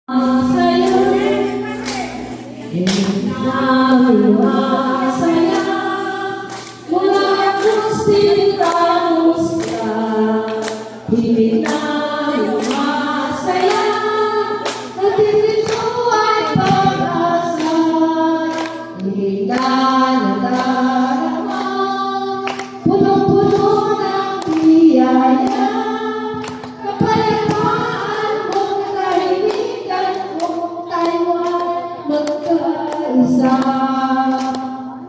Sa'yo, hindi masaya mula musta, hindi na masaya at dito ay pag-asa, hindi na nadarama, punong-puno ng biyaya.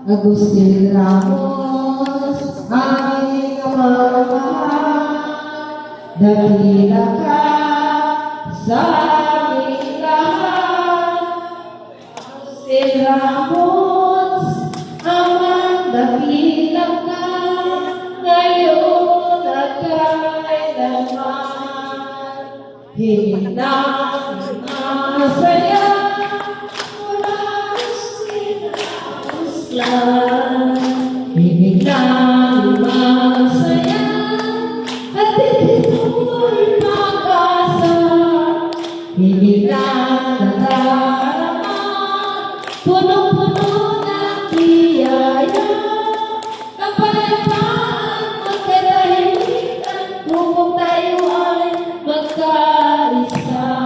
Agustin Ramos, aking kamamahal, dakila ka sa aming lahat. Agustin Ramos, amang dakila ka, ngayon at kailanman. Hindi na masaya ibig lang masaya at dito'y pag-asa, ibig lang nadarama, punong-puno ng biyaya, kapayapaan, magkatahimikan, kung tayo ay magkaisa.